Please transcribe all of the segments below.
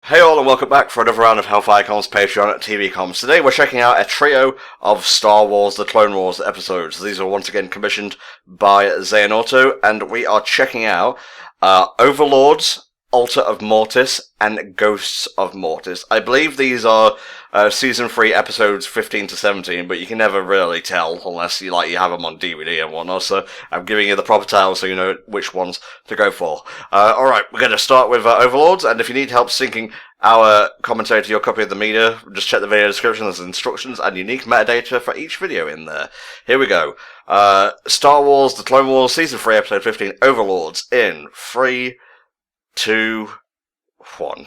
Hey all and welcome back for another round of HellfireComms Patreon at TV.coms. Today we're checking out a trio of Star Wars The Clone Wars episodes. These are once again commissioned by Xehanauto, and we are checking out Overlords, Altar of Mortis, and Ghosts of Mortis. I believe these are Season 3 episodes 15 to 17, but you can never really tell unless you have them on DVD and whatnot, so I'm giving you the proper title so you know which ones to go for. Alright, we're going to start with Overlords, and if you need help syncing our commentary to your copy of the media, just check the video description. There's instructions and unique metadata for each video in there. Here we go. Star Wars The Clone Wars Season 3 Episode 15, Overlords, in 3, 2, 1.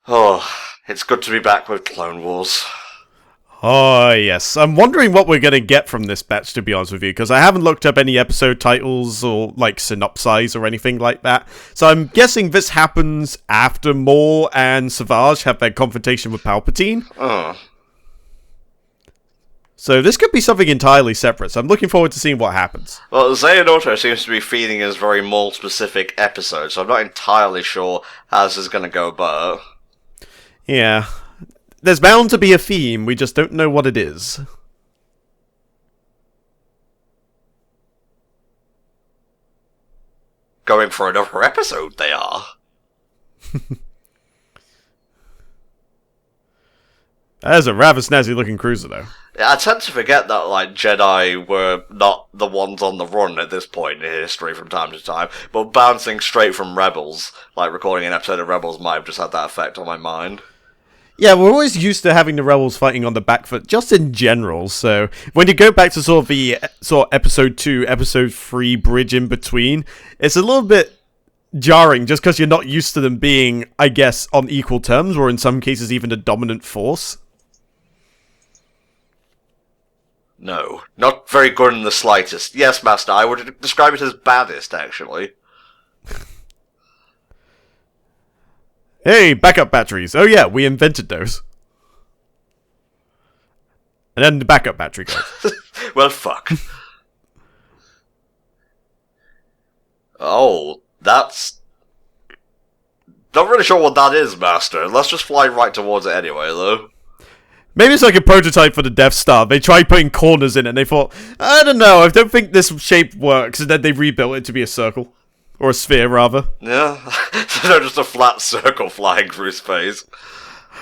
Oh, it's good to be back with Clone Wars. Oh, yes. I'm wondering what we're going to get from this batch, to be honest with you, because I haven't looked up any episode titles or, synopses or anything like that. So I'm guessing this happens after Maul and Savage have their confrontation with Palpatine. Oh. So this could be something entirely separate, so I'm looking forward to seeing what happens. Well, Xehanauto seems to be feeding us very Maul-specific episodes, so I'm not entirely sure how this is going to go about. Yeah. There's bound to be a theme, we just don't know what it is. Going for another episode, they are. That is a rather snazzy looking cruiser, though. Yeah, I tend to forget that, Jedi were not the ones on the run at this point in history from time to time, but bouncing straight from Rebels, recording an episode of Rebels might have just had that effect on my mind. Yeah, we're always used to having the rebels fighting on the back foot, just in general, so when you go back to sort of episode 2, episode 3 bridge in between, it's a little bit jarring, just because you're not used to them being, I guess, on equal terms, or in some cases even a dominant force. No, not very good in the slightest. Yes, Master, I would describe it as baddest, actually. Hey, backup batteries. Oh yeah, we invented those. And then the backup battery goes. Well, fuck. Oh, that's... Not really sure what that is, Master. Let's just fly right towards it anyway, though. Maybe it's like a prototype for the Death Star. They tried putting corners in it and they thought, I don't know, I don't think this shape works, and then they rebuilt it to be a circle. Or a sphere, rather. Yeah, so just a flat circle flying through space.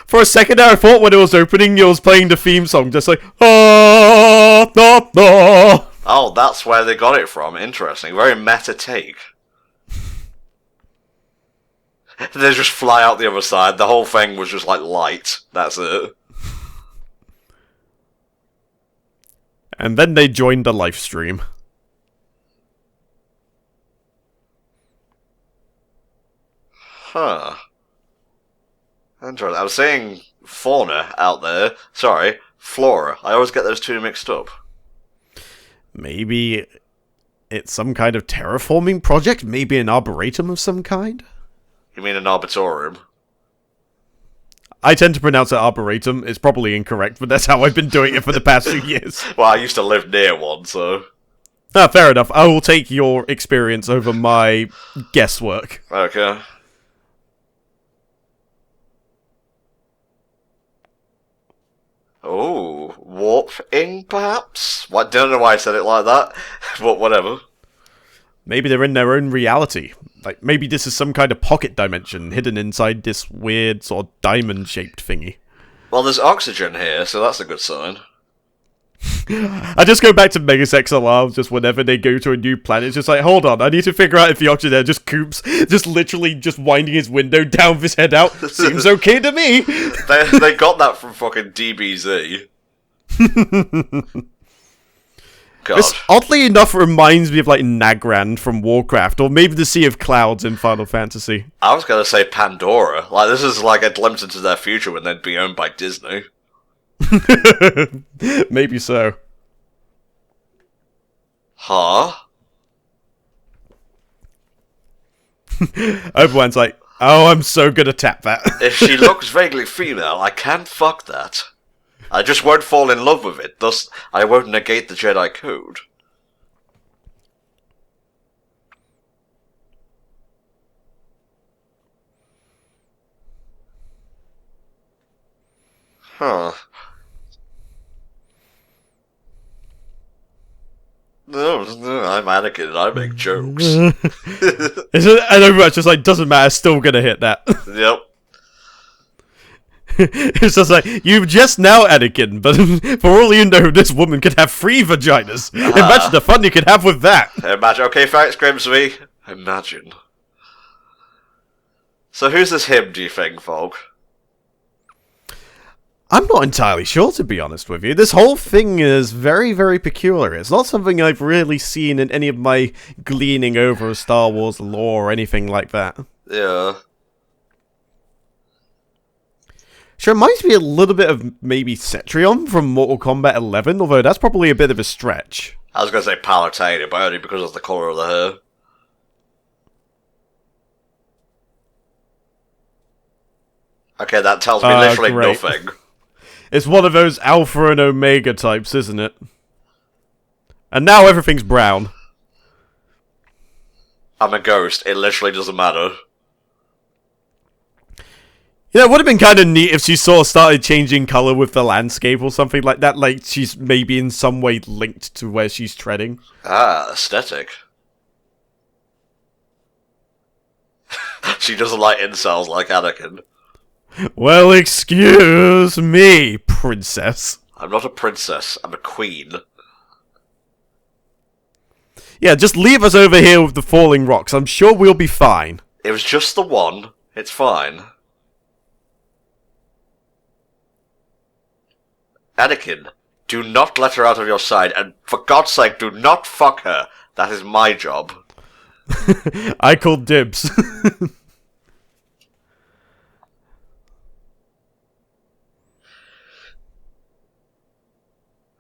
For a second there, I thought when it was opening, it was playing the theme song, just like, ah, ah, ah. Oh, that's where they got it from. Interesting. Very meta take. They just fly out the other side. The whole thing was just light. That's it. And then they joined the live stream. Huh. Interesting. I was saying fauna out there. Sorry, flora. I always get those two mixed up. Maybe it's some kind of terraforming project? Maybe an arboretum of some kind? You mean an arbitorium? I tend to pronounce it arboretum. It's probably incorrect, but that's how I've been doing it for the past few years. Well, I used to live near one, so... Ah, fair enough. I will take your experience over my guesswork. Okay. Oh, warping, perhaps? I don't know why I said it like that, but whatever. Maybe they're in their own reality. Maybe this is some kind of pocket dimension hidden inside this weird sort of diamond-shaped thingy. Well, there's oxygen here, so that's a good sign. I just go back to Megas XLR just whenever they go to a new planet. It's just hold on, I need to figure out if the oxygen there. Just Coops, just literally just winding his window down with his head out. Seems okay to me. They got that from fucking DBZ. God. This, oddly enough, reminds me of Nagrand from Warcraft, or maybe the Sea of Clouds in Final Fantasy. I was gonna say Pandora. This is a glimpse into their future when they'd be owned by Disney. Maybe so. Huh? Obi-Wan's like, oh, I'm so gonna tap that. If she looks vaguely female, I can't fuck that. I just won't fall in love with it, thus I won't negate the Jedi Code. Huh. No, I'm Anakin and I make jokes. And Overwatch just like, doesn't matter, still gonna hit that. Yep. It's just like, you've just now Anakin, but for all you know, this woman could have 3 vaginas. Imagine the fun you could have with that. Imagine. Okay, thanks, Grimsby. Imagine. So who's this him, do you think, Fog? I'm not entirely sure, to be honest with you. This whole thing is very, very peculiar. It's not something I've really seen in any of my gleaning over Star Wars lore or anything like that. Yeah. Sure, reminds me a little bit of maybe Cetrion from Mortal Kombat 11, although that's probably a bit of a stretch. I was going to say Palutena, but only because of the colour of the hair. Okay, that tells me literally great. nothing. It's one of those Alpha and Omega types, isn't it? And now everything's brown. I'm a ghost. It literally doesn't matter. Yeah, it would have been kind of neat if she sort of started changing colour with the landscape or something like that. Like, she's maybe in some way linked to where she's treading. Ah, aesthetic. She doesn't like incels like Anakin. Well, excuse me, princess. I'm not a princess. I'm a queen. Yeah, just leave us over here with the falling rocks. I'm sure we'll be fine. It was just the one. It's fine. Anakin, do not let her out of your sight, and for God's sake, do not fuck her. That is my job. I called dibs.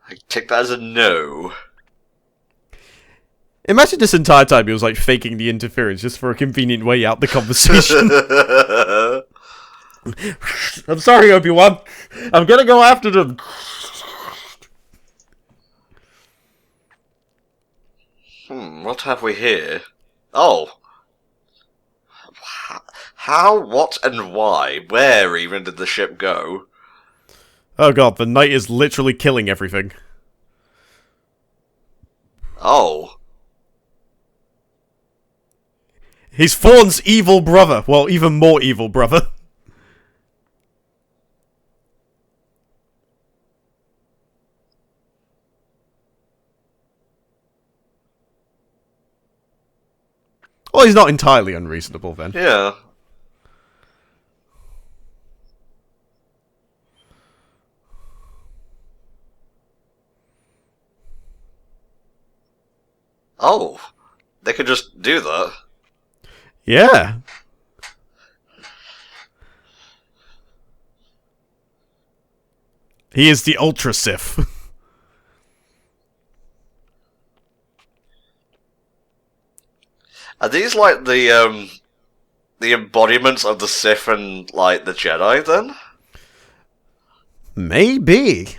I take that as a no. Imagine this entire time he was like faking the interference just for a convenient way out the conversation. I'm sorry, Obi-Wan. I'm gonna go after them. What have we here? Oh. How, what, and why? Where even did the ship go? Oh god, the knight is literally killing everything. Oh. He's Thorn's evil brother. Well, even more evil brother. Well, he's not entirely unreasonable then. Yeah. Oh. They could just do that. Yeah. He is the Ultra Sith. Are these like the embodiments of the Sith and like the Jedi then? Maybe.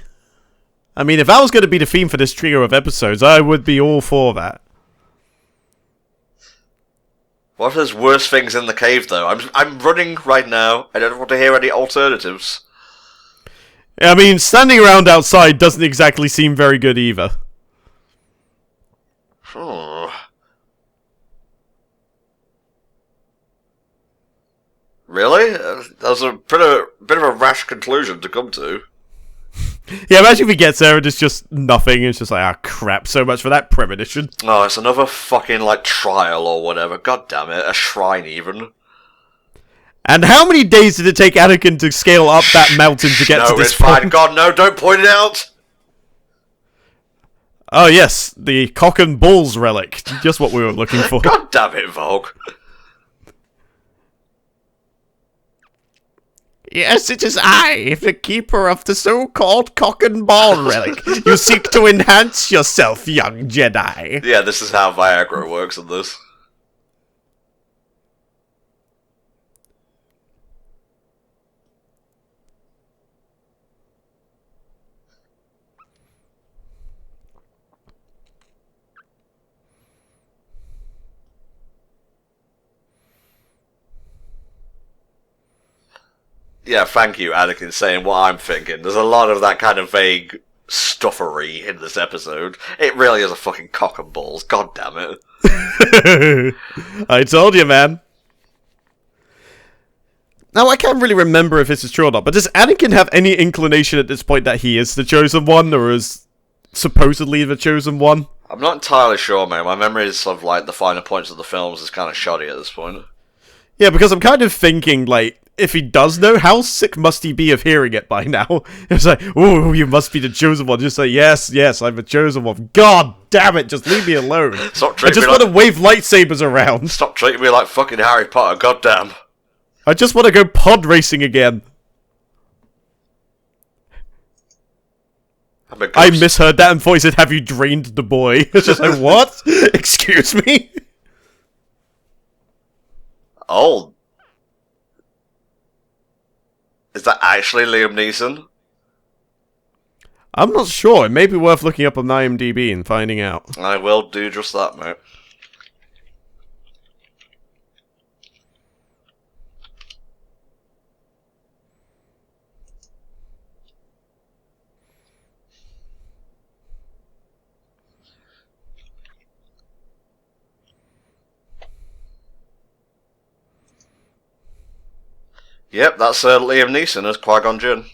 I mean, if that was going to be the theme for this trio of episodes, I would be all for that. What if there's worse things in the cave though? I'm running right now. I don't want to hear any alternatives. I mean, standing around outside doesn't exactly seem very good either. Really? That was a bit of a rash conclusion to come to. Yeah, imagine if he gets there and it's just nothing. It's just like, ah, crap, so much for that premonition. Oh, it's another fucking, like, trial or whatever. God damn it. A shrine, even. And how many days did it take Anakin to scale up that mountain to get to this point? No, it's fine. point? God, no, don't point it out! Oh, yes, the cock and balls relic. Just what we were looking for. God damn it, Vogue. Yes, it is I, the keeper of the so-called cock and ball relic. You seek to enhance yourself, young Jedi. Yeah, this is how Viagra works in this. Yeah, thank you, Anakin, saying what I'm thinking. There's a lot of that kind of vague stuffery in this episode. It really is a fucking cock and balls. God damn it. I told you, man. Now, I can't really remember if this is true or not, but does Anakin have any inclination at this point that he is the Chosen One, or is supposedly the Chosen One? I'm not entirely sure, man. My memories of, like, the finer points of the films is kind of shoddy at this point. Yeah, because I'm kind of thinking, like, if he does know, how sick must he be of hearing it by now? It's like, oh, you must be the Chosen One. Just say, yes, I'm the Chosen One. God damn it, just leave me alone. I just want to wave lightsabers around. Stop treating me like fucking Harry Potter, goddamn. I just want to go pod racing again. I misheard that and thought he said, have you drained the boy? It's just like, what? Excuse me? Oh. Is that actually Liam Neeson? I'm not sure. It may be worth looking up on IMDb and finding out. I will do just that, mate. Yep, that's Liam Neeson as Qui-Gon Jinn.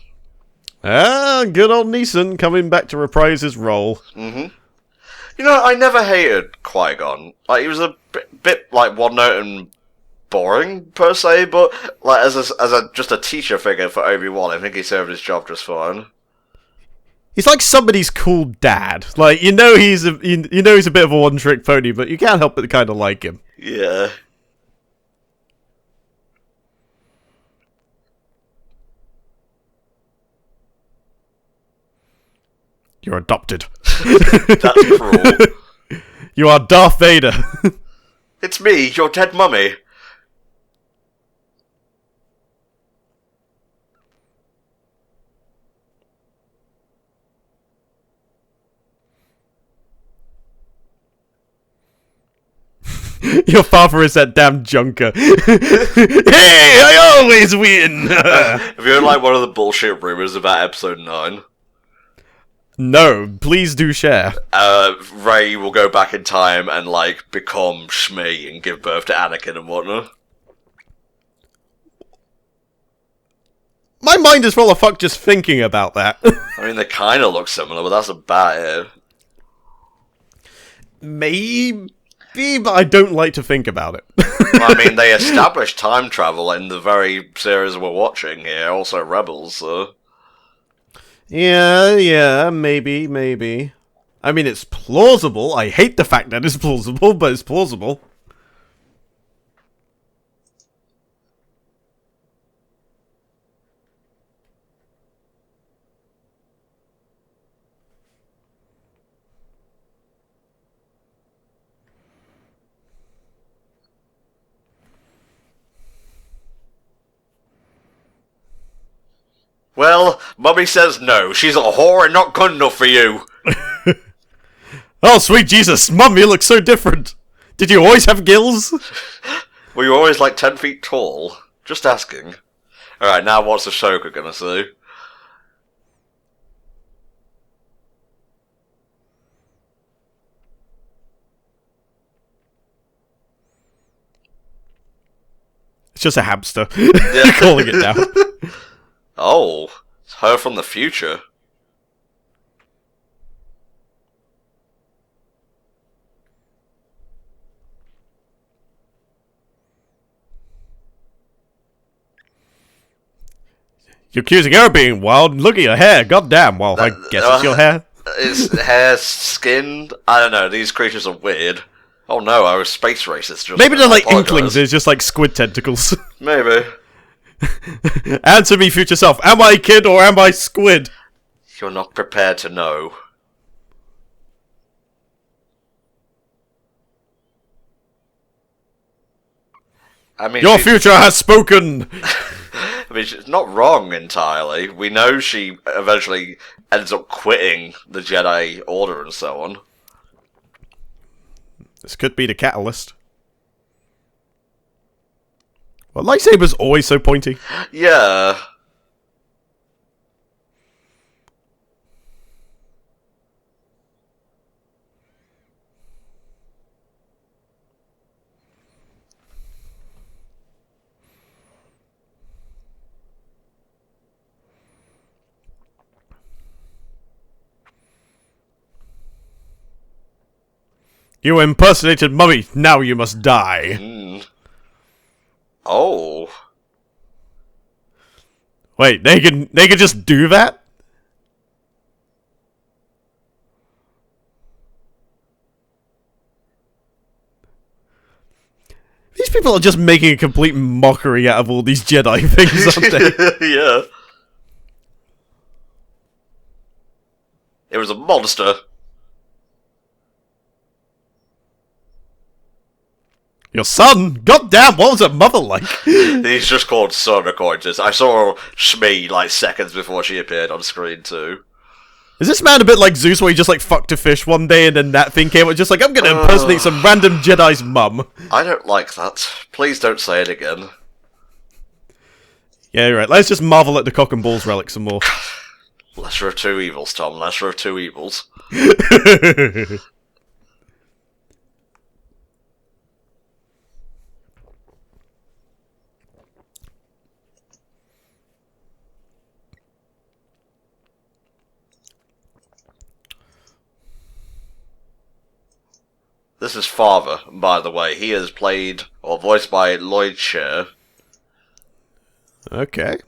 Ah, good old Neeson coming back to reprise his role. Mm-hmm. You know, I never hated Qui-Gon. Like, he was a bit like one-note and boring, per se, but like as just a teacher figure for Obi-Wan, I think he served his job just fine. He's like somebody's cool dad. Like, you know he's a bit of a one-trick pony, but you can't help but kind of like him. Yeah. You're adopted. That's cruel. You are Darth Vader. It's me, your dead mummy. Your father is that damn junker. Hey, I always win! Have you heard like one of the bullshit rumors about episode 9? No, please do share. Rey will go back in time and like become Shmi and give birth to Anakin and whatnot. My mind is full of fuck just thinking about that. I mean, they kind of look similar, but that's about it. Maybe, but I don't like to think about it. I mean, they established time travel in the very series we're watching here, also Rebels, so... Yeah, maybe. I mean, it's plausible. I hate the fact that it's plausible, but it's plausible. Well, Mummy says no. She's a whore and not good enough for you. Oh, sweet Jesus. Mum, you look so different. Did you always have gills? Were you always like 10 feet tall? Just asking. Alright, now what's Ahsoka gonna say? It's just a hamster. Yeah. Calling it now. Oh, it's her from the future. You're accusing her of being wild. Look at your hair. Goddamn. Well, I guess it's your hair. Is hair, skin? I don't know. These creatures are weird. Oh no, I was space racist. Just maybe they're like inklings. It's just like squid tentacles. Maybe. Answer me, future self. Am I a kid or am I squid? You're not prepared to know. I mean, your future has spoken. I mean, she's not wrong entirely. We know she eventually ends up quitting the Jedi Order and so on. This could be the catalyst. Well, lightsabers always so pointy. Yeah. You impersonated Mummy, now you must die. Mm. Oh. Wait, they can just do that? These people are just making a complete mockery out of all these Jedi things, aren't they? Yeah. It was a monster. Your son? Goddamn, what was her mother like? He's just called son, according to this. I saw Shmi like seconds before she appeared on screen too. Is this man a bit like Zeus, where he just like fucked a fish one day and then that thing came out just like, I'm gonna impersonate some random Jedi's mum? I don't like that. Please don't say it again. Yeah, you're right. Let's just marvel at the cock and balls relic some more. Lesser of two evils, Tom. Lesser of two evils. This is Father, by the way. He is played, or voiced by Lloyd Sher. Okay.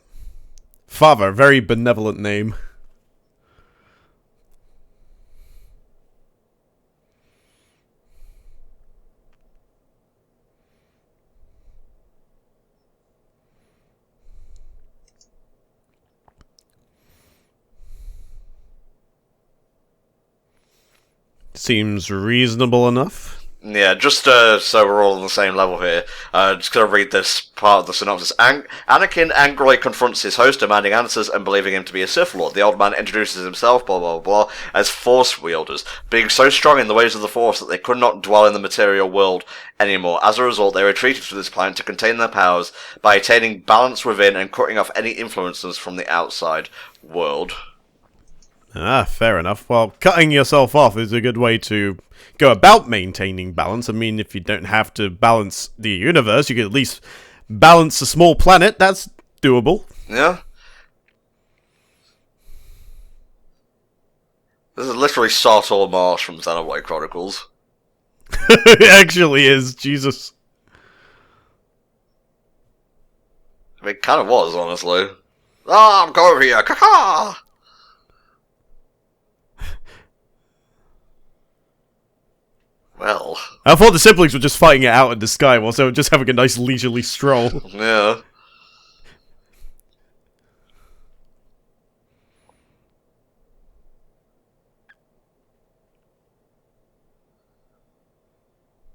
Father, very benevolent name. Seems reasonable enough. Yeah, just so we're all on the same level here, just gonna read this part of the synopsis. Anakin angrily confronts his host, demanding answers and believing him to be a Sith Lord. The old man introduces himself, blah blah blah, as Force wielders, being so strong in the ways of the Force that they could not dwell in the material world anymore. As a result, they retreated to this planet to contain their powers by attaining balance within and cutting off any influences from the outside world. Ah, fair enough. Well, cutting yourself off is a good way to go about maintaining balance. I mean, if you don't have to balance the universe, you could at least balance a small planet. That's doable. Yeah. This is literally Sartor Marsh from Xenoblade Chronicles. It actually is, Jesus. I mean, it kind of was, honestly. Ah, I'm going over here, caca! Well. I thought the siblings were just fighting it out in the sky whilst they were just having a nice leisurely stroll. Yeah.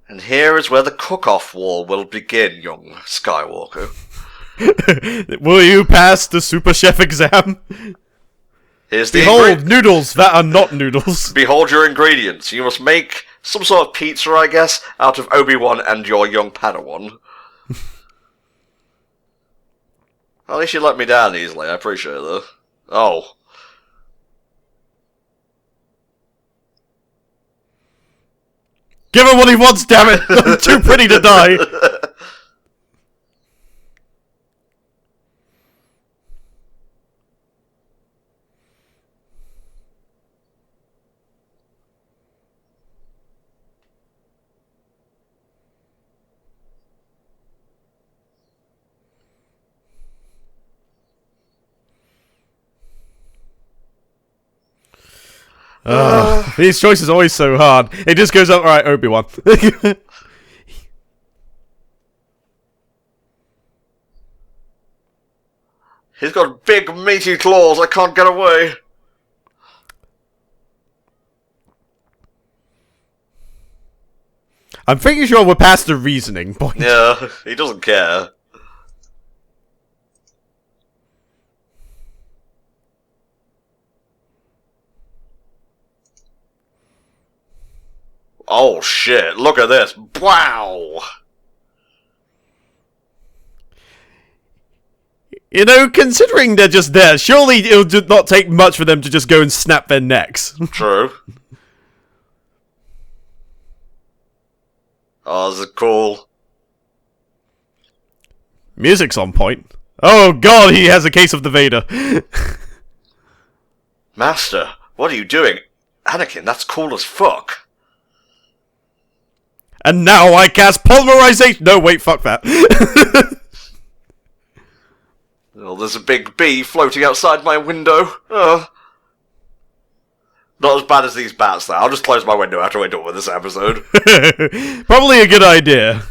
And here is where the cook-off war will begin, young Skywalker. Will you pass the Super Chef exam? Here's the Behold, noodles that are not noodles. Behold your ingredients. You must make some sort of pizza, I guess, out of Obi-Wan and your young Padawan. At least you let me down easily, I appreciate that. Oh. Give him what he wants, damn it! I'm too pretty to die! These choices are always so hard. It just goes up, alright, Obi-Wan. He's got big, meaty claws, I can't get away. I'm pretty sure we're past the reasoning point. Yeah, he doesn't care. Oh shit, look at this. Wow! You know, considering they're just there, surely it'll not take much for them to just go and snap their necks. True. Oh, this is cool. Music's on point. Oh god, he has a case of the Vader. Master, what are you doing? Anakin, that's cool as fuck. And now I cast polymerization. No, wait, fuck that. Well, there's a big bee floating outside my window. Not as bad as these bats, though. I'll just close my window after we're done with this episode. Probably a good idea.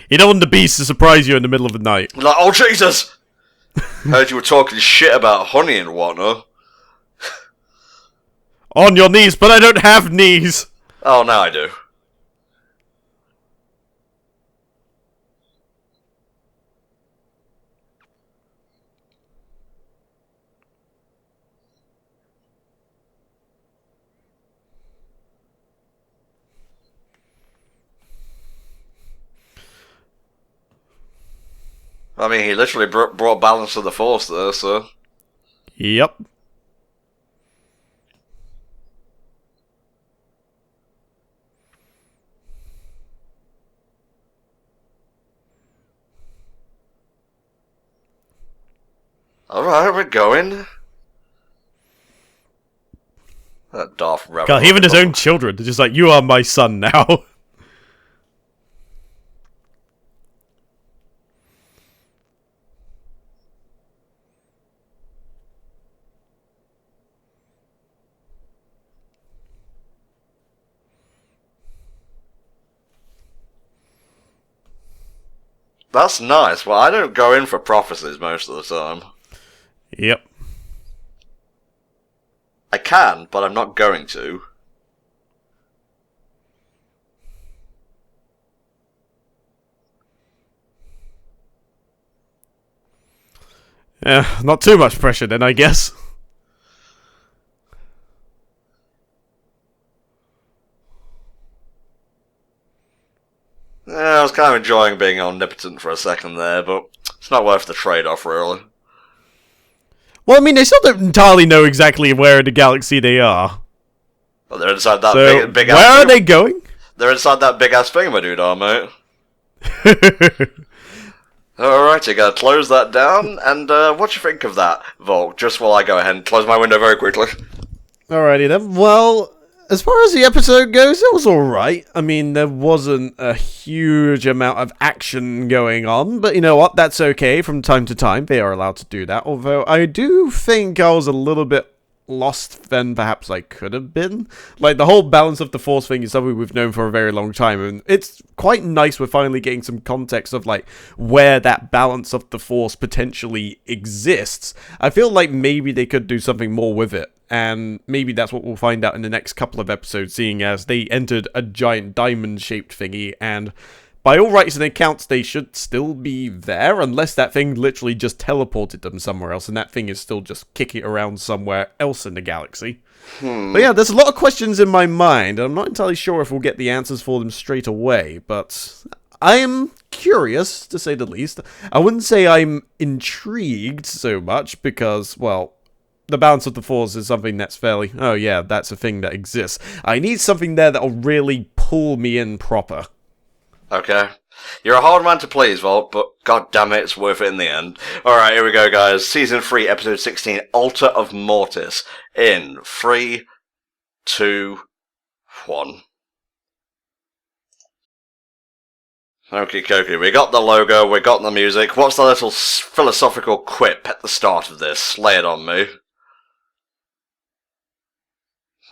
You don't want the beast to surprise you in the middle of the night. Like, oh, Jesus! Heard you were talking shit about honey and whatnot. On your knees, but I don't have knees. Oh, now I do. I mean, he literally brought balance to the Force there, so... Yep. Alright, we're going. That Darth Rebel. God, even his own children are just like, you are my son now. That's nice. Well, I don't go in for prophecies most of the time. Yep. I can, but I'm not going to. Yeah, not too much pressure then, I guess. Yeah, I was kind of enjoying being omnipotent for a second there, but it's not worth the trade-off, really. Well, I mean, they still don't entirely know exactly where in the galaxy they are. But they're inside that So, big where ass... are they going? They're inside that big-ass thing, my dude, mate. Alright, you gotta close that down, and what do you think of that, Volk? Just while I go ahead and close my window very quickly. Alrighty then. Well, as far as the episode goes, it was alright. I mean, there wasn't a huge amount of action going on, but you know what? That's okay. From time to time, they are allowed to do that. Although, I do think I was a little bit lost than perhaps I could have been. Like, the whole balance of the Force thing is something we've known for a very long time, and it's quite nice we're finally getting some context of, like, where that balance of the Force potentially exists. I feel like maybe they could do something more with it, and maybe that's what we'll find out in the next couple of episodes, seeing as they entered a giant diamond-shaped thingy, and by all rights and accounts, they should still be there, unless that thing literally just teleported them somewhere else, and that thing is still just kicking around somewhere else in the galaxy. But yeah, there's a lot of questions in my mind, and I'm not entirely sure if we'll get the answers for them straight away, but I am curious, to say the least. I wouldn't say I'm intrigued so much, because, well, the balance of the Force is something that's fairly, oh yeah, that's a thing that exists. I need something there that'll really pull me in proper. Okay. You're a hard man to please, Volt, but god damn it, it's worth it in the end. Alright, here we go, guys. Season 3, Episode 16, Altar of Mortis. In 3, 2, 1. Okie dokie, we got the logo, we got the music. What's the little philosophical quip at the start of this? Lay it on me.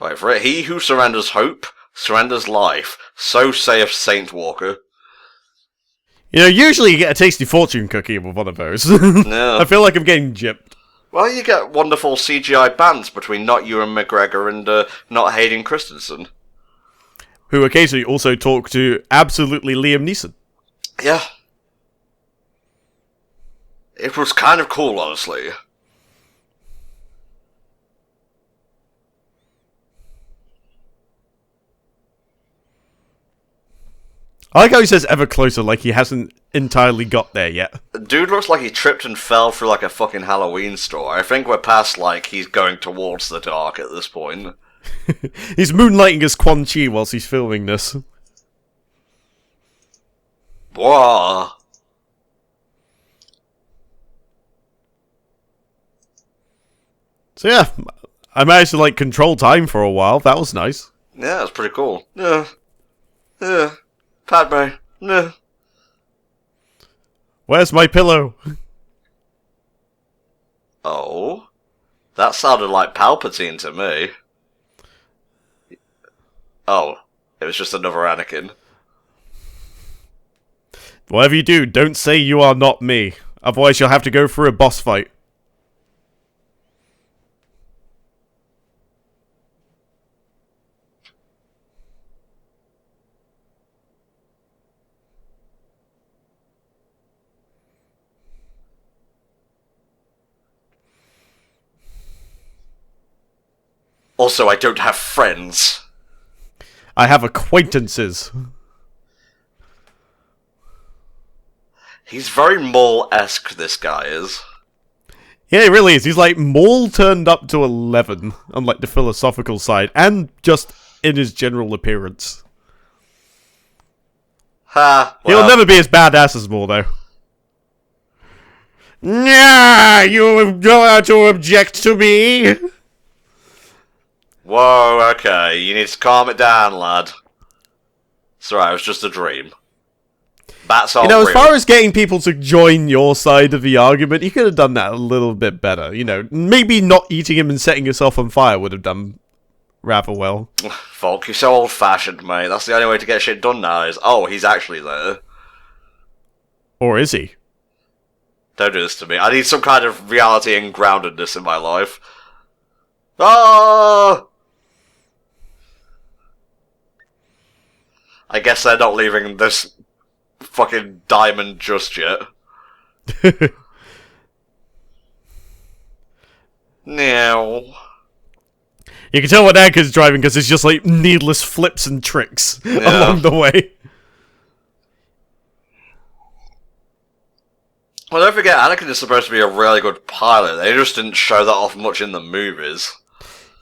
Wait for it. He who surrenders hope, surrenders life. So saith Saint Walker. You know, usually you get a tasty fortune cookie with one of those. Yeah. I feel like I'm getting gypped. Well, you get wonderful CGI bands between not Ewan McGregor and not Hayden Christensen. Who occasionally also talk to absolutely Liam Neeson. Yeah. It was kind of cool, honestly. I like how he says ever closer, like he hasn't entirely got there yet. Dude looks like he tripped and fell through like a fucking Halloween store. I think we're past like he's going towards the dark at this point. He's moonlighting as Quan Chi whilst he's filming this. Whoa. So yeah, I managed to like control time for a while. That was nice. Yeah, that's pretty cool. Yeah. Padme. Where's my pillow? Oh? That sounded like Palpatine to me. Oh, it was just another Anakin. Whatever you do, don't say you are not me. Otherwise you'll have to go through a boss fight. Also, I don't have friends. I have acquaintances. He's very Maul-esque, this guy is. Yeah, he really is. He's like Maul turned up to 11 on like the philosophical side, and just in his general appearance. Well, He'll never be as badass as Maul, though. Nah, you don't to object to me. Whoa, okay, you need to calm it down, lad. Sorry, it was just a dream. Bats aren't As real. far as getting people to join your side of the argument, you could have done that a little bit better. Maybe not eating him and setting yourself on fire would have done rather well. Volk, you're so old-fashioned, mate. That's the only way to get shit done now is, oh, he's actually there. Or is he? Don't do this to me. I need some kind of reality and groundedness in my life. Ah! I guess they're not leaving this fucking diamond just yet. No. You can tell what Anakin's driving because it's just like needless flips and tricks along the way. Well, don't forget, Anakin is supposed to be a really good pilot. They just didn't show that off much in the movies.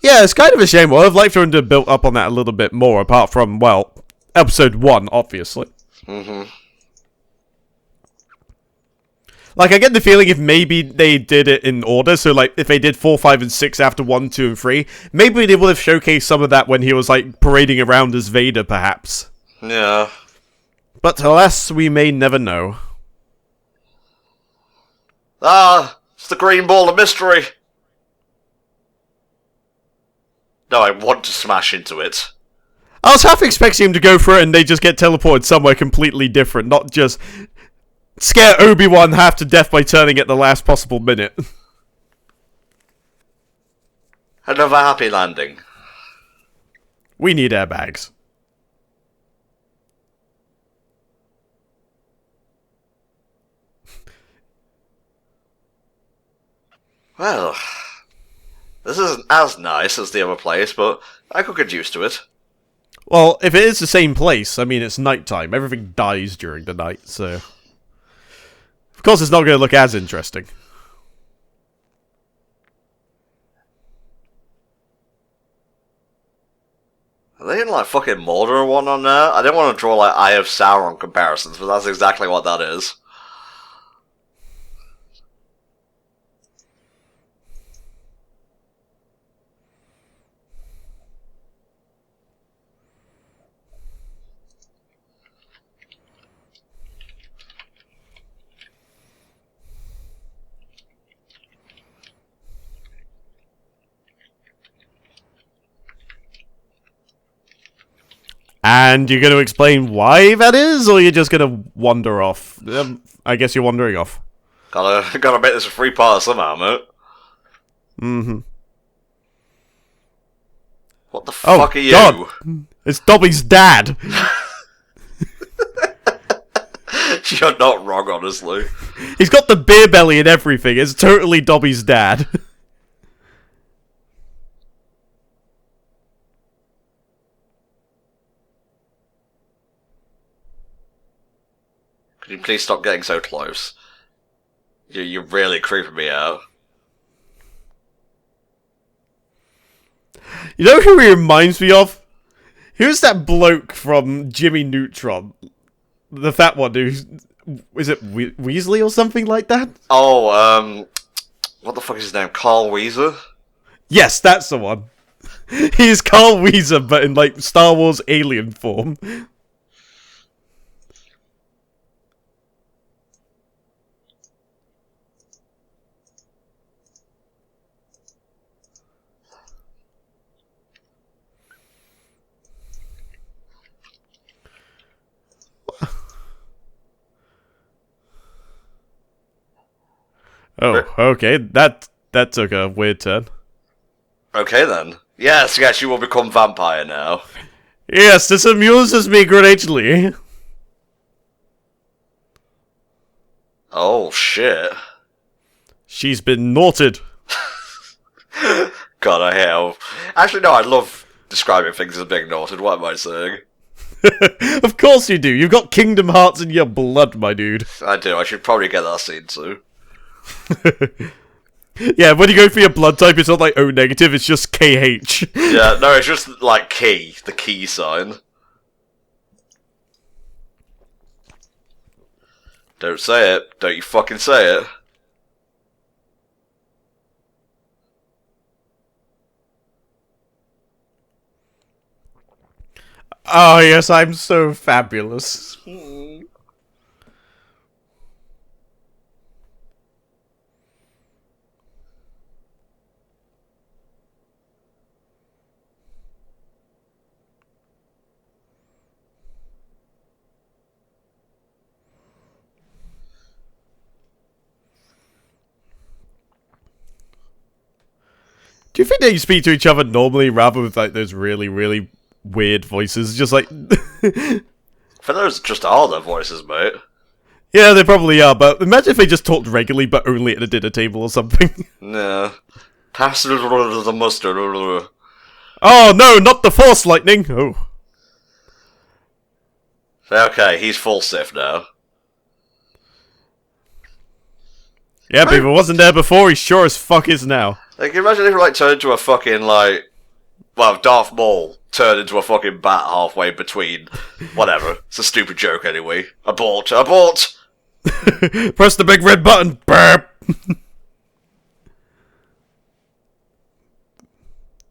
Yeah, it's kind of a shame. Well, I'd like for him to have built up on that a little bit more, apart from, well, episode 1, obviously. Like, I get the feeling if maybe they did it in order, so, like, if they did 4, 5, and 6 after 1, 2, and 3, maybe they would have showcased some of that when he was, like, parading around as Vader, perhaps. Yeah. But alas, we may never know. Ah! It's the green ball of mystery! No, I want to smash into it. I was half expecting him to go for it and they just get teleported somewhere completely different, not just scare Obi-Wan half to death by turning at the last possible minute. Another happy landing. We need airbags. Well, this isn't as nice as the other place, but I could get used to it. Well, if it is the same place, I mean, it's nighttime. Everything dies during the night, so... Of course it's not going to look as interesting. Are they in, like, fucking Mordor or one on there? I didn't want to draw, like, Eye of Sauron comparisons, but that's exactly what that is. And you're going to explain why that is, or you're just going to wander off? I guess you're wandering off. Gotta make this a free part somehow, mate. Mm-hmm. What the fuck are you? God. It's Dobby's dad! You're not wrong, honestly. He's got the beer belly and everything. It's totally Dobby's dad. Could you please stop getting so close? You're really creeping me out. You know who he reminds me of? Who's that bloke from Jimmy Neutron? The fat one who's... Is it Weasley or something like that? Oh, what the fuck is his name? Carl Weezer? Yes, that's the one. He's Carl Weezer, but in, like, Star Wars alien form. Oh, okay. That took a weird turn. Okay then. Yes, you will become vampire now. Yes, this amuses me greatly. Oh shit. She's been naughted. God, I hate. Actually, no, I love describing things as being naughted. What am I saying? Of course you do. You've got Kingdom Hearts in your blood, my dude. I do. I should probably get that scene too. Yeah, when you go for your blood type, it's not like O negative, it's just KH. Yeah, no, it's just like the key sign. Don't say it. Don't you fucking say it. Oh, yes, I'm so fabulous. Do you think that you speak to each other normally rather with like those really, really weird voices? Just like... For those just are their voices, mate. Yeah, they probably are, but imagine if they just talked regularly but only at a dinner table or something. Yeah. Pass the mustard. Oh no, not the Force Lightning! Oh. Okay, he's full Sith now. Yeah, but if it wasn't there before, he sure as fuck is now. Like, imagine if he like turned into a fucking Darth Maul turned into a fucking bat halfway between. Whatever. It's a stupid joke anyway. Abort! Abort! Press the big red button. Burp.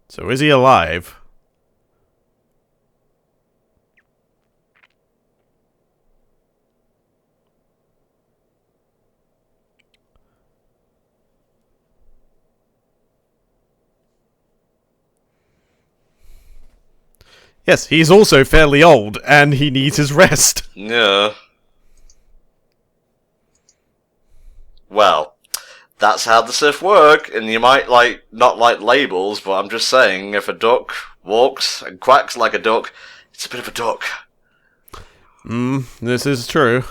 So is he alive? Yes, he's also fairly old, and he needs his rest. Yeah. Well, that's how the Sith work, and you might, not like labels, but I'm just saying, if a duck walks and quacks like a duck, it's a bit of a duck. This is true.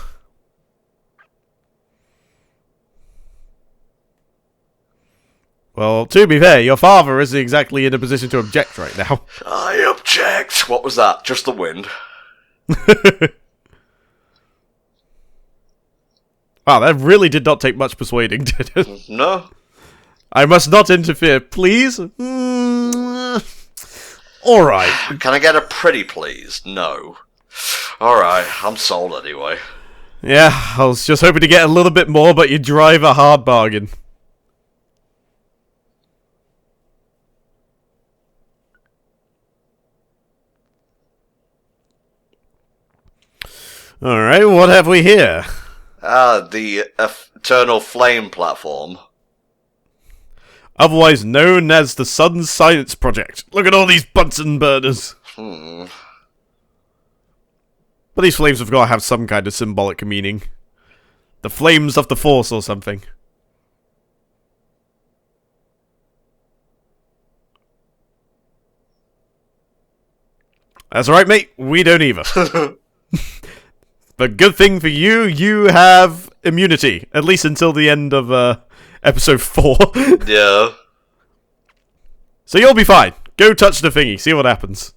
Well, to be fair, your father isn't exactly in a position to object right now. I object! What was that? Just the wind? Wow, that really did not take much persuading, did it? No. I must not interfere, please? Alright. Can I get a pretty please? No. Alright, I'm sold anyway. Yeah, I was just hoping to get a little bit more, but you drive a hard bargain. Alright, what have we here? The Eternal Flame platform. Otherwise known as the Sun Science Project. Look at all these Bunsen burners. But these flames have got to have some kind of symbolic meaning. The flames of the Force or something. That's right, mate. We don't either. But good thing for you, you have immunity. At least until the end of episode 4. Yeah. So you'll be fine. Go touch the thingy, see what happens.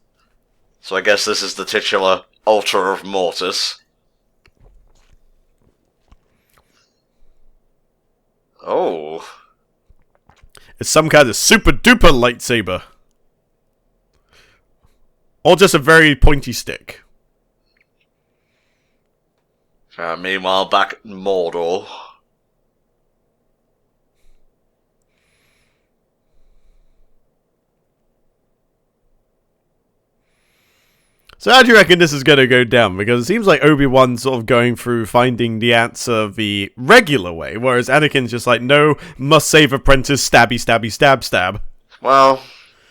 So I guess this is the titular Altar of Mortis. Oh. It's some kind of super duper lightsaber. Or just a very pointy stick. Meanwhile, back at Mordor. So how do you reckon this is going to go down? Because it seems like Obi-Wan's sort of going through finding the answer the regular way, whereas Anakin's just like, no, must save apprentice, stabby, stabby, stab, stab. Well,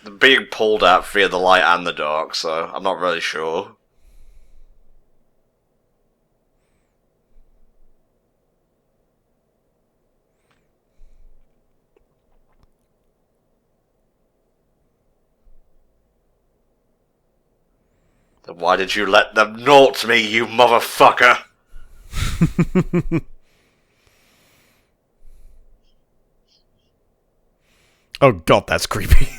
they're being pulled out via the light and the dark, so I'm not really sure. Then why did you let them naught me, you motherfucker? Oh god, that's creepy.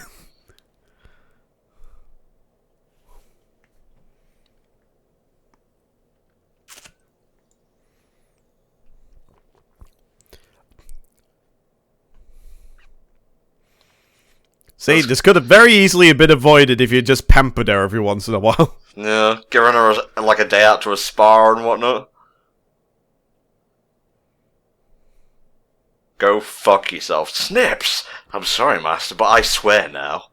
See, this could have very easily been avoided if you just pampered her every once in a while. Yeah, giving her like a day out to a spa and whatnot. Go fuck yourself. Snips! I'm sorry, Master, but I swear now.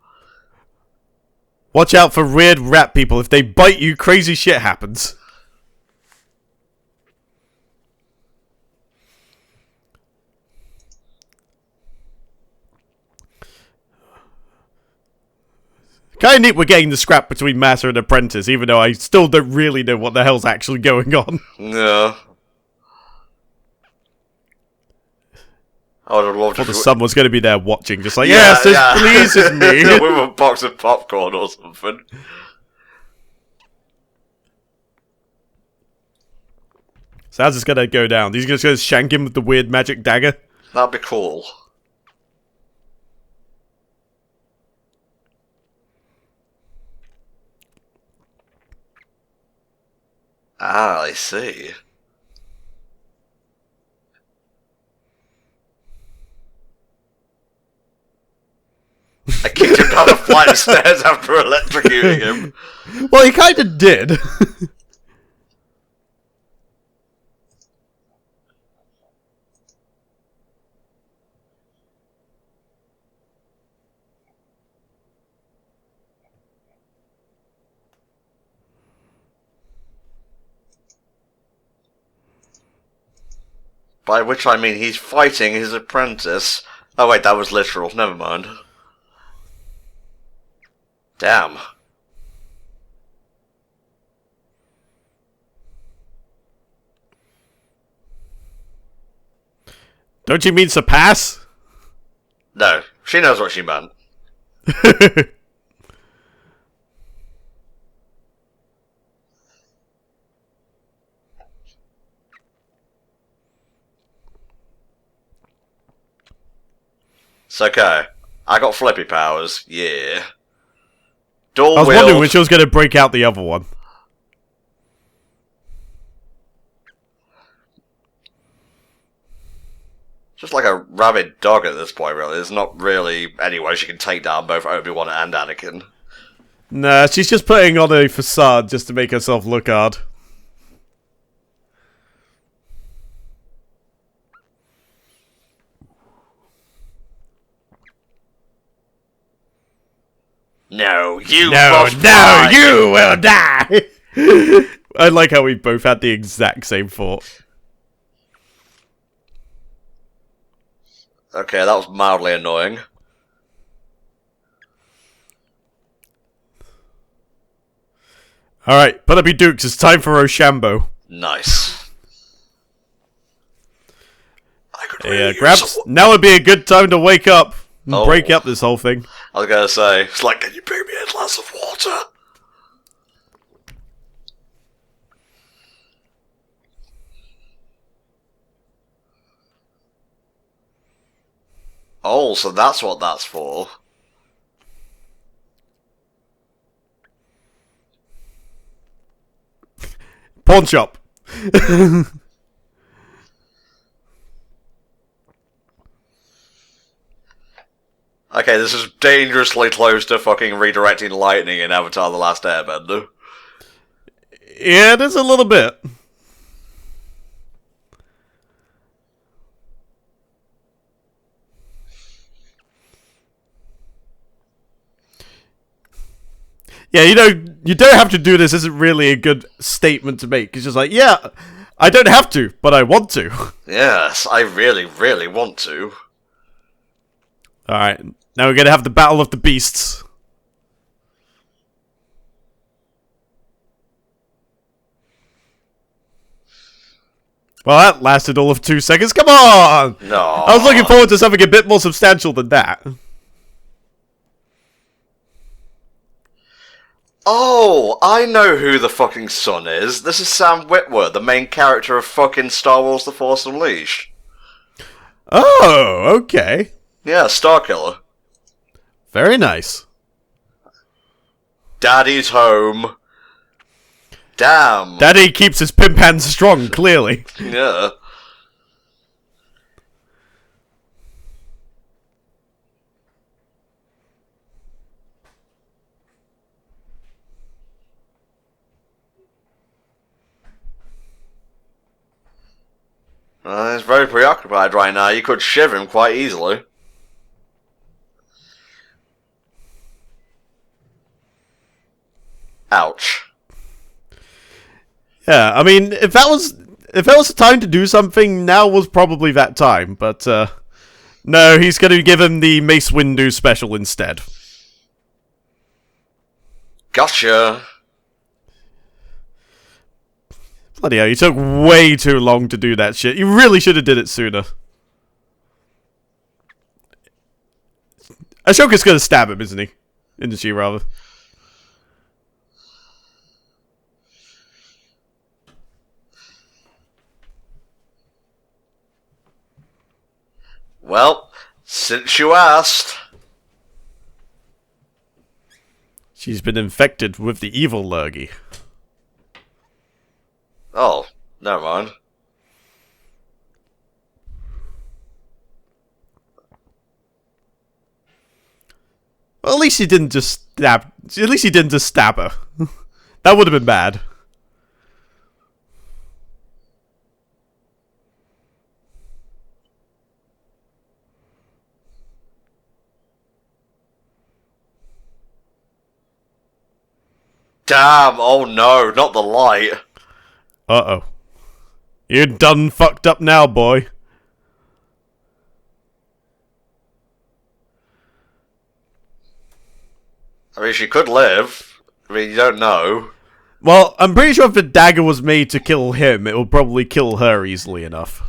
Watch out for weird rat people. If they bite you, crazy shit happens. Kinda neat we're getting the scrap between Master and Apprentice, even though I still don't really know what the hell's actually going on. Yeah. I would have loved Well, someone's going to be there watching, just like, yes, this pleases me. With a box of popcorn or something. So how's this going to go down? He's just going to shank him with the weird magic dagger? That'd be cool. Ah, I see. I kicked him down a flight of stairs after electrocuting him. Well, he kind of did. By which I mean he's fighting his apprentice. Oh wait, that was literal. Never mind. Damn. Don't you mean surpass? No, she knows what she meant. It's okay. I got flippy powers. Yeah. Dual I was wield. wondering when she was going to break out the other one. Just like a rabid dog at this point, really. There's not really any way she can take down both Obi-Wan and Anakin. Nah, she's just putting on a facade just to make herself look hard. No, you No, must no, die. you will die! I like how we both had the exact same thought. Okay, that was mildly annoying. Alright, put up your dukes, it's time for Rochambeau. Nice. Yeah, Grabs, now would be a good time to wake up and break up this whole thing. I was gonna say, it's like, can you bring me a glass of water? Oh, so that's what that's for. Pawn shop. Okay, this is dangerously close to fucking redirecting lightning in Avatar The Last Airbender. Yeah, it is a little bit. Yeah, you know, you don't have to do this isn't really a good statement to make. It's just like, yeah, I don't have to, but I want to. Yes, I really, really want to. Alright, now we're gonna have the Battle of the Beasts. Well, that lasted all of 2 seconds. Come on! No. I was looking forward to something a bit more substantial than that. Oh, I know who the fucking son is. This is Sam Witwer, the main character of fucking Star Wars The Force Unleashed. Oh, okay. Yeah, Starkiller. Very nice. Daddy's home. Damn. Daddy keeps his pimp hands strong, clearly. Yeah. He's very preoccupied right now. You could shiv him quite easily. Ouch. Yeah, I mean, if that was the time to do something, now was probably that time. But no, he's going to give him the Mace Windu special instead. Gotcha. Bloody hell, you took way too long to do that shit. You really should have did it sooner. Ashoka's going to stab him, isn't he? Isn't she, rather? Well, since you asked. She's been infected with the evil lurgy. Oh, never mind. Well, at least he didn't just stab. At least he didn't just stab her. That would have been bad. Damn, oh no, not the light. Uh-oh. You're done fucked up now, boy. I mean, she could live. I mean, you don't know. Well, I'm pretty sure if the dagger was made to kill him, it will probably kill her easily enough.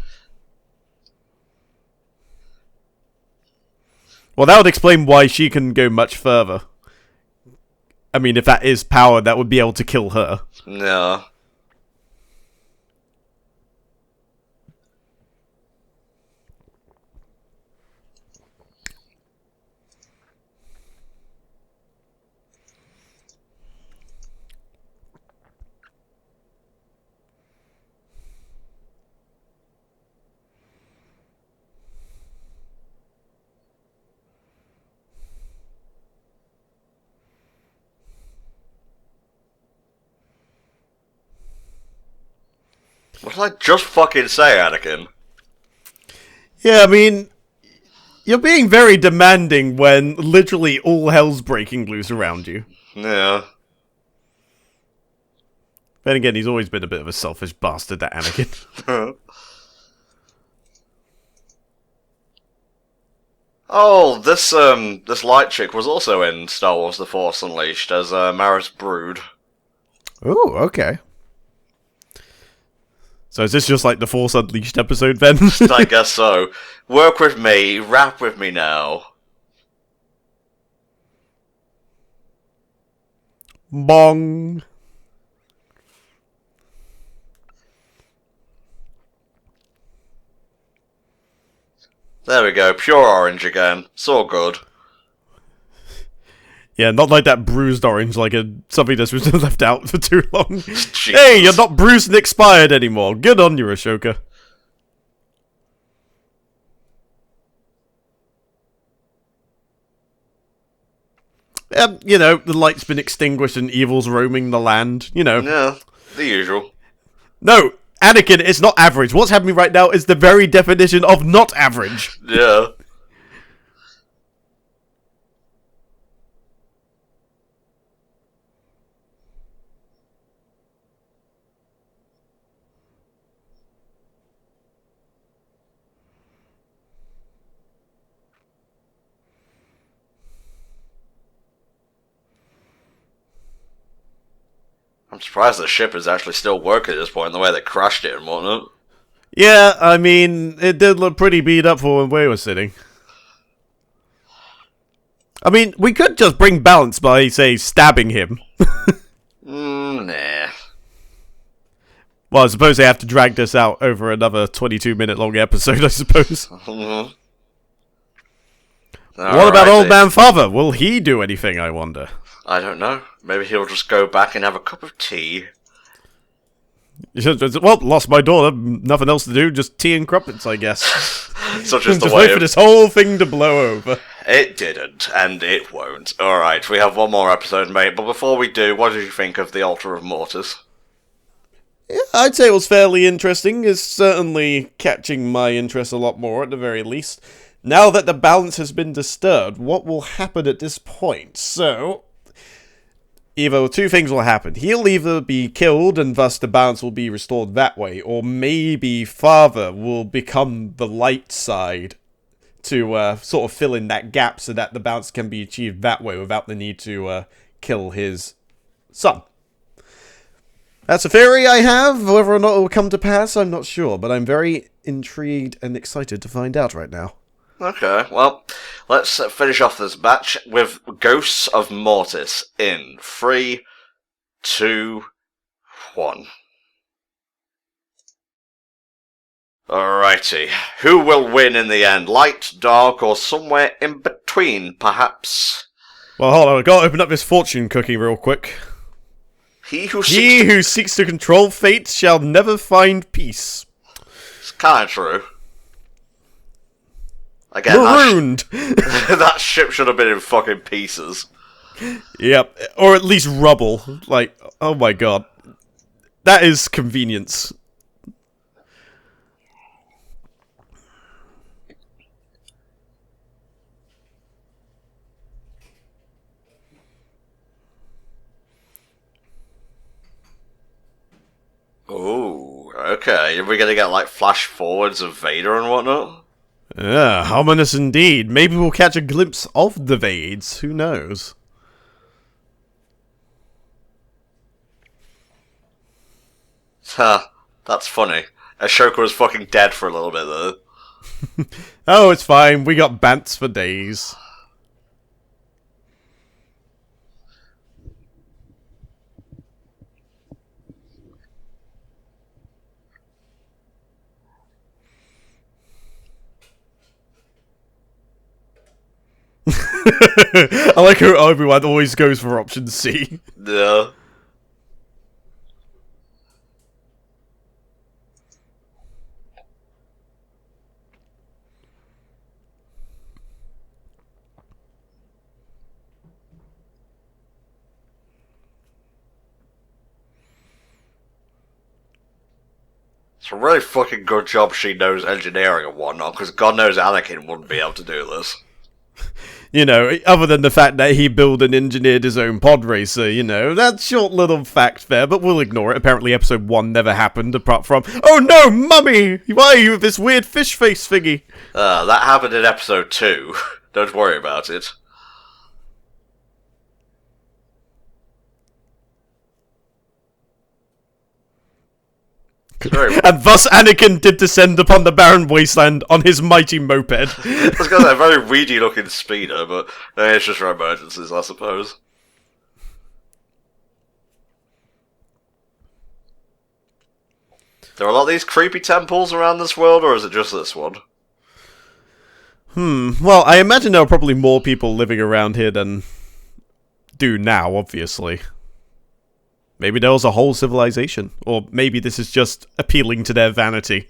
Well, that would explain why she can go much further. I mean, if that is power, that would be able to kill her. No. What did I just fucking say, Anakin? Yeah, I mean, you're being very demanding when literally all hell's breaking loose around you. Yeah. Then again, he's always been a bit of a selfish bastard, that Anakin. Oh, this light chick was also in Star Wars The Force Unleashed as Maris Brood. Oh, okay. So is this just like the Force Unleashed episode then? I guess so. Work with me, rap with me now. Bong. There we go, pure orange again. It's all good. Yeah, not like that bruised orange, like something that's been left out for too long. Jesus. Hey, you're not bruised and expired anymore. Good on you, Ashoka. You know, the light's been extinguished and evil's roaming the land. You know. Yeah, the usual. No, Anakin, it's not average. What's happening right now is the very definition of not average. Yeah. I'm surprised the ship is actually still working at this point, the way they crashed it and whatnot. Yeah, I mean, it did look pretty beat up for when we were sitting. I mean, we could just bring balance by, say, stabbing him. Nah. Well, I suppose they have to drag this out over another 22-minute long episode, I suppose. Mm-hmm. What about Old Man Father? Will he do anything, I wonder? I don't know. Maybe he'll just go back and have a cup of tea. Well, lost my daughter, nothing else to do, just tea and crumpets, I guess. Such as the just way wait for this whole thing to blow over. It didn't, and it won't. Alright, we have one more episode, mate, but before we do, what did you think of the Altar of Mortis? Yeah, I'd say it was fairly interesting. It's certainly catching my interest a lot more, at the very least. Now that the balance has been disturbed, what will happen at this point? So, either two things will happen. He'll either be killed, and thus the balance will be restored that way, or maybe Father will become the light side to sort of fill in that gap so that the balance can be achieved that way without the need to kill his son. That's a theory I have. Whether or not it will come to pass, I'm not sure, but I'm very intrigued and excited to find out right now. Okay, well, let's finish off this batch with Ghosts of Mortis in 3, 2, 1. Alrighty, who will win in the end? Light, dark, or somewhere in between, perhaps? Well, hold on, I've got to open up this fortune cookie real quick. He who seeks to control fate shall never find peace. It's kind of true. Again, marooned! That ship should have been in fucking pieces. Yep, or at least rubble. Like, oh my god. That is convenience. Ooh, okay. Are we gonna get, like, flash forwards of Vader and whatnot? Yeah, ominous indeed. Maybe we'll catch a glimpse of the Vades. Who knows? Huh, that's funny. Ashoka was fucking dead for a little bit, though. Oh, it's fine. We got bants for days. I like how everyone always goes for option C. Yeah. It's a really fucking good job she knows engineering and whatnot, because God knows Anakin wouldn't be able to do this. You know, other than the fact that he built and engineered his own pod racer, you know, that short little fact there, but we'll ignore it. Apparently episode 1 never happened, apart from, oh no, mummy! Why are you with this weird fish face thingy? That happened in episode 2. Don't worry about it. And thus Anakin did descend upon the barren wasteland on his mighty moped. I was going to say, a very weedy looking speeder, but it's just for emergencies, I suppose. There are a lot of these creepy temples around this world, or is it just this one? Well, I imagine there are probably more people living around here than do now, obviously. Maybe there was a whole civilization, or maybe this is just appealing to their vanity.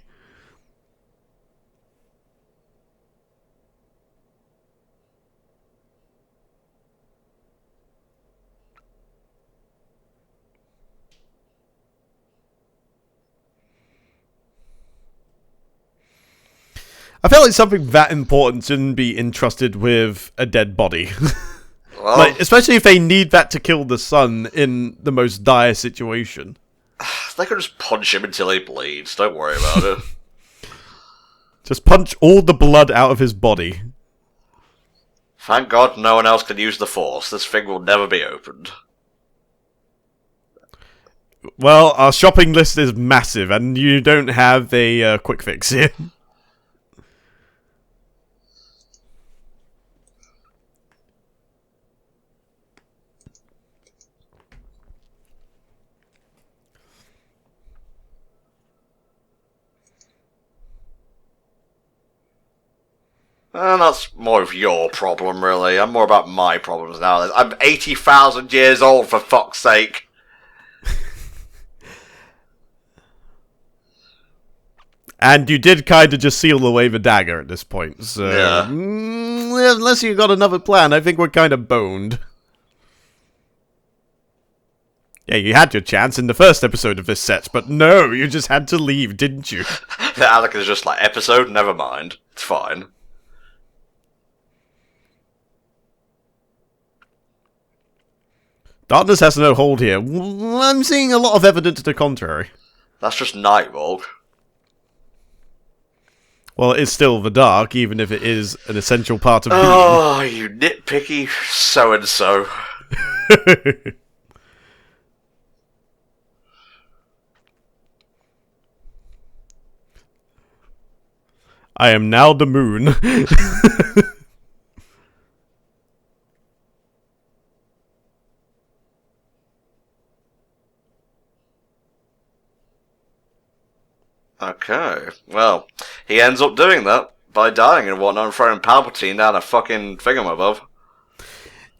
I feel like something that important shouldn't be entrusted with a dead body. Well, like, especially if they need that to kill the sun in the most dire situation. they could just punch him until he bleeds. Don't worry about it. Just punch all the blood out of his body. Thank God no one else can use the Force. This thing will never be opened. Well, our shopping list is massive, and you don't have a quick fix here. That's more of your problem, really. I'm more about my problems now. I'm 80,000 years old, for fuck's sake. And you did kind of just seal away the dagger at this point, so... Yeah. Unless you got another plan, I think we're kind of boned. Yeah, you had your chance in the first episode of this set, but no, you just had to leave, didn't you? Alec is just like, episode? Never mind. It's fine. Darkness has no hold here. I'm seeing a lot of evidence to the contrary. That's just Nightwalk. Well, it is still the dark, even if it is an essential part of being. Oh, you nitpicky so-and-so. I am now the moon. Okay, well, he ends up doing that by dying and whatnot and throwing Palpatine down a fucking thingamabove.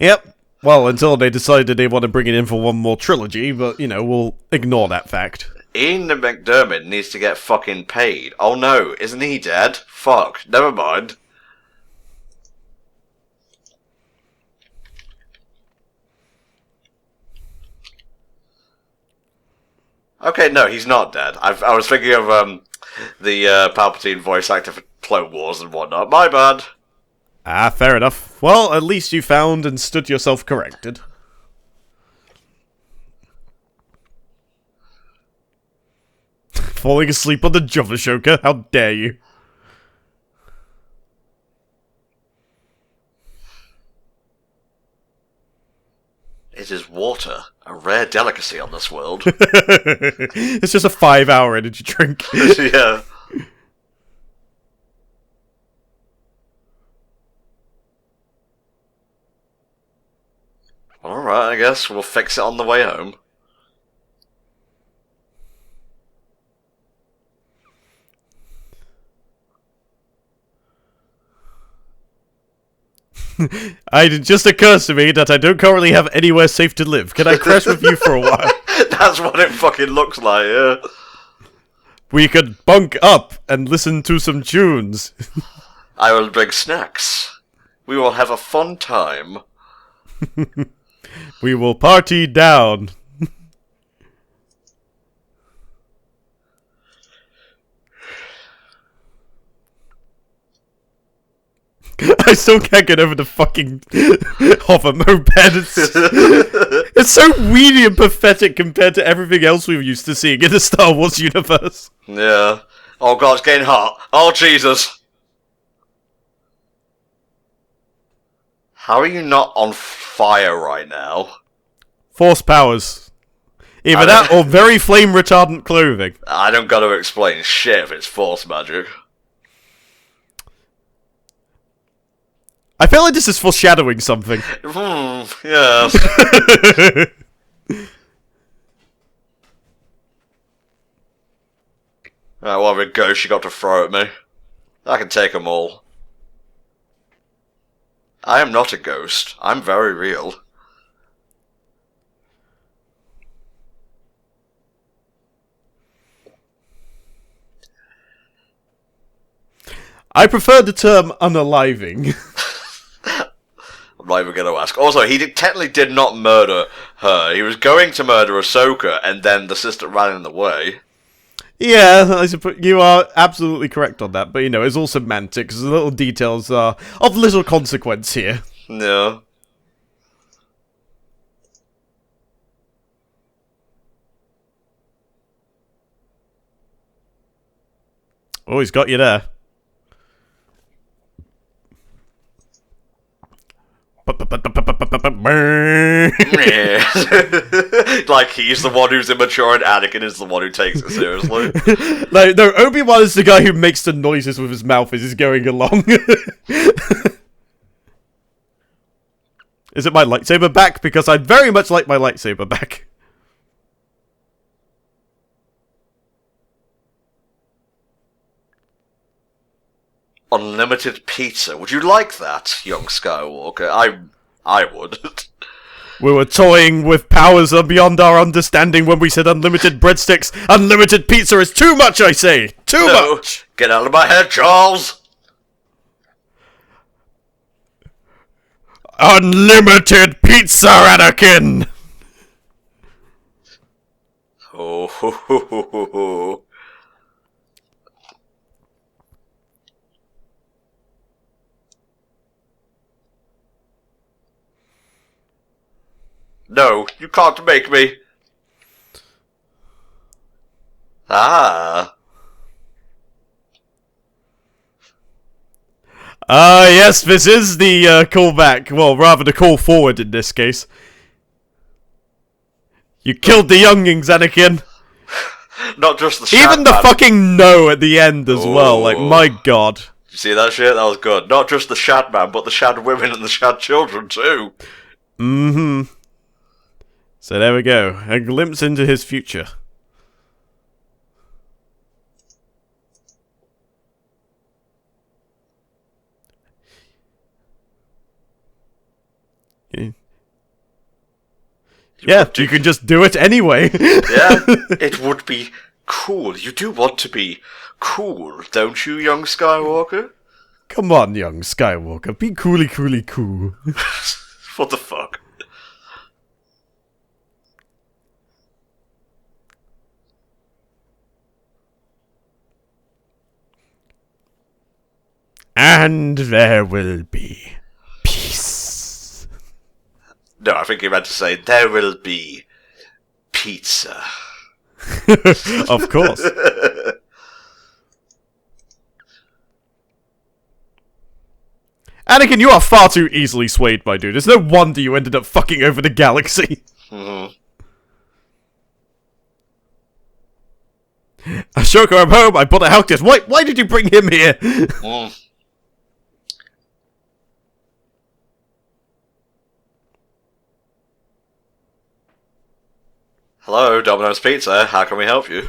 Yep. Well, until they decided they want to bring it in for one more trilogy, but, you know, we'll ignore that fact. Ian McDermott needs to get fucking paid. Oh no, isn't he dead? Fuck, never mind. Okay, no, he's not dead. I was thinking of the Palpatine voice actor for Clone Wars and whatnot. My bad. Ah, fair enough. Well, at least you found and stood yourself corrected. Falling asleep on the Jovashoka? How dare you? It is water, a rare delicacy on this world. It's just a 5-hour energy drink. Yeah. Alright, I guess we'll fix it on the way home. It just occurs to me that I don't currently have anywhere safe to live. Can I crash with you for a while? That's what it fucking looks like, yeah. We could bunk up and listen to some tunes. I will bring snacks. We will have a fun time. We will party down. I still can't get over the fucking hover moped. It's so weedy and pathetic compared to everything else we're used to seeing in the Star Wars universe. Yeah. Oh god, it's getting hot. Oh Jesus. How are you not on fire right now? Force powers. Either that or very flame retardant clothing. I don't gotta explain shit if it's force magic. I feel like this is foreshadowing something. Yes. Whatever ghost you got to throw at me. I can take them all. I am not a ghost. I'm very real. I prefer the term unaliving. I'm not even going to ask. Also, he technically did not murder her. He was going to murder Ahsoka, and then the sister ran in the way. Yeah, I suppose you are absolutely correct on that, but you know, it's all semantics. The little details are of little consequence here. Yeah. Oh, he's got you there. Like he's the one who's immature and Anakin is the one who takes it seriously. Like, no, Obi-Wan is the guy who makes the noises with his mouth as he's going along. Is it my lightsaber back? Because I'd very much like my lightsaber back. Unlimited pizza. Would you like that, young Skywalker? I would. We were toying with powers beyond our understanding when we said unlimited breadsticks. Unlimited pizza is too much, I say! Too much! Get out of my head, Charles! Unlimited pizza, Anakin! Oh, ho, ho, ho, ho, ho. No, you can't make me. Ah. Yes, this is the callback. Well, rather the call forward in this case. You killed the younglings, Anakin. Not just the Even the fucking no at the end as well. Like, my god. You see that shit? That was good. Not just the Shad Man, but the Shad Women and the Shad Children too. Mm-hmm. So there we go. A glimpse into his future. Yeah, you can just do it anyway. Yeah, it would be cool. You do want to be cool, don't you, young Skywalker? Come on, young Skywalker. Be cool. What the fuck? And there will be peace. No, I think you meant to say, there will be pizza. Of course. Anakin, you are far too easily swayed, my dude. It's no wonder you ended up fucking over the galaxy. Mm-hmm. Ashoka, I'm home. I bought a Helkis. Why did you bring him here? Mm. Hello, Domino's Pizza. How can we help you?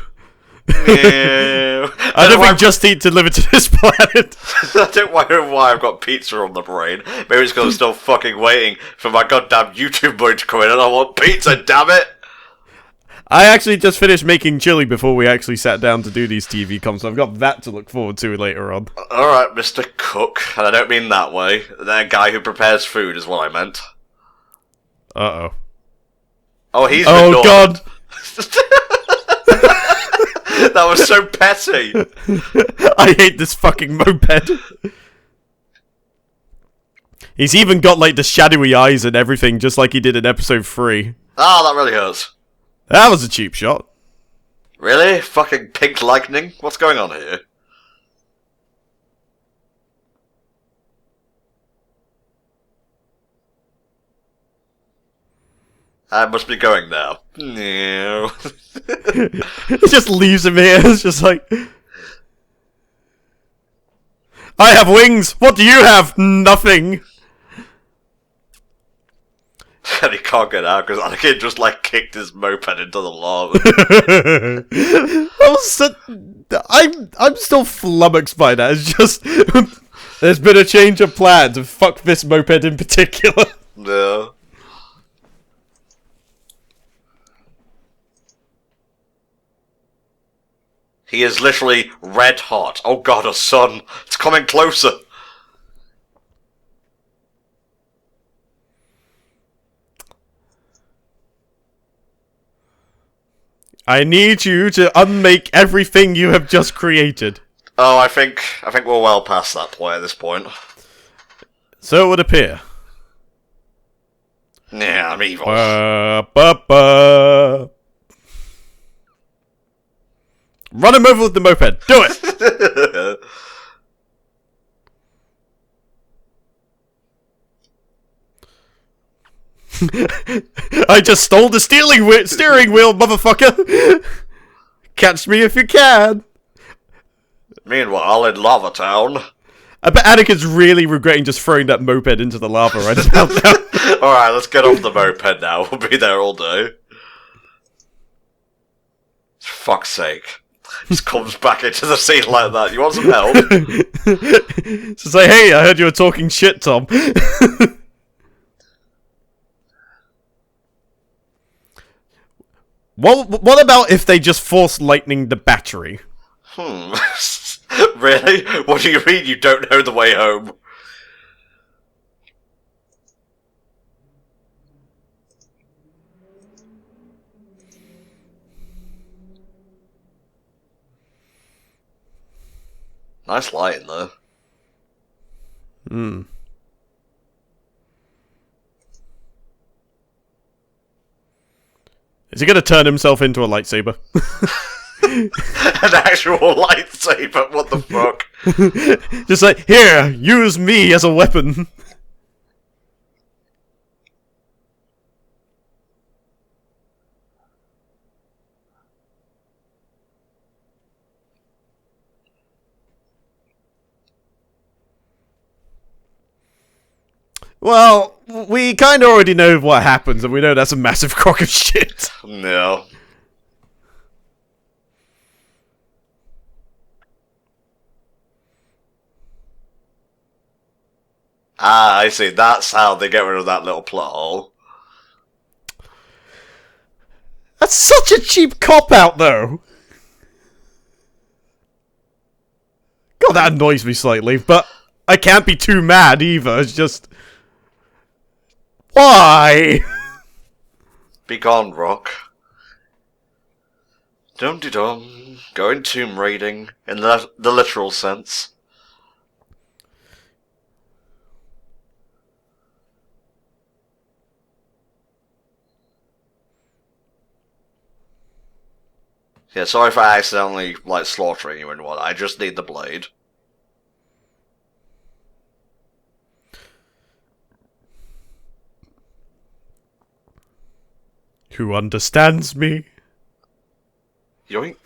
I don't think Just Eat delivered to this planet. I don't know why I've got pizza on the brain. Maybe it's because I'm still fucking waiting for my goddamn YouTube boy to come in and I want pizza, damn it! I actually just finished making chili before we actually sat down to do these TV comms, so I've got that to look forward to later on. Alright, Mr. Cook, and I don't mean that way. The guy who prepares food is what I meant. Uh-oh. Oh, he's Oh, God! That was so petty! I hate this fucking moped. He's even got, like, the shadowy eyes and everything, just like he did in episode 3. Ah, that really hurts. That was a cheap shot. Really? Fucking pink lightning? What's going on here? I must be going now. No. It just leaves him here. It's just like... I have wings! What do you have? Nothing! And he can't get out because Anakin just like kicked his moped into the lava. I'm still flummoxed by that. It's just... There's been a change of plans, and fuck this moped in particular. No. He is literally red hot. Oh god, a sun. It's coming closer. I need you to unmake everything you have just created. Oh, I think we're well past that point at this point. So it would appear. Yeah, I'm evil. Run him over with the moped. Do it! I just stole the steering wheel, motherfucker! Catch me if you can! Meanwhile, in Lava Town... I bet Anakin's really regretting just throwing that moped into the lava right about now. Alright, let's get off the moped now. We'll be there all day. For fuck's sake. Just comes back into the scene like that. You want some help? So say, hey, I heard you were talking shit, Tom. What about if they just force lightning the battery? Really? What do you mean you don't know the way home? Nice lighting, though. Is he gonna turn himself into a lightsaber? An actual lightsaber? What the fuck? Just like, here, use me as a weapon. Well, we kind of already know what happens, and we know that's a massive crock of shit. No. Ah, I see. That's how they get rid of that little plot hole. That's such a cheap cop-out, though. God, that annoys me slightly, but I can't be too mad either. It's just... Why? Be gone, Rock. Dum-de-dum. Going tomb raiding, in the literal sense. Yeah, sorry for accidentally, like, slaughtering you and what. I just need the blade. Who understands me? Yoink.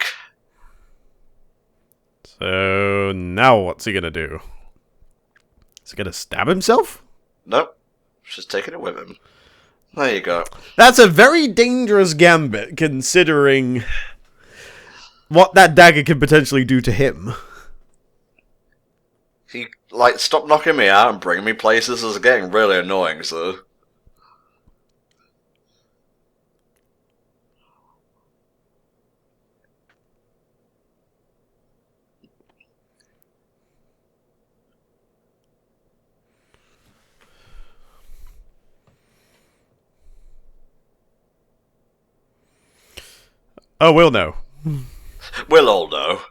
So, now what's he gonna do? Is he gonna stab himself? Nope. Just taking it with him. There you go. That's a very dangerous gambit, considering what that dagger could potentially do to him. He, like, stop knocking me out and bringing me places. This is getting really annoying, so... Oh, we'll know. We'll all know.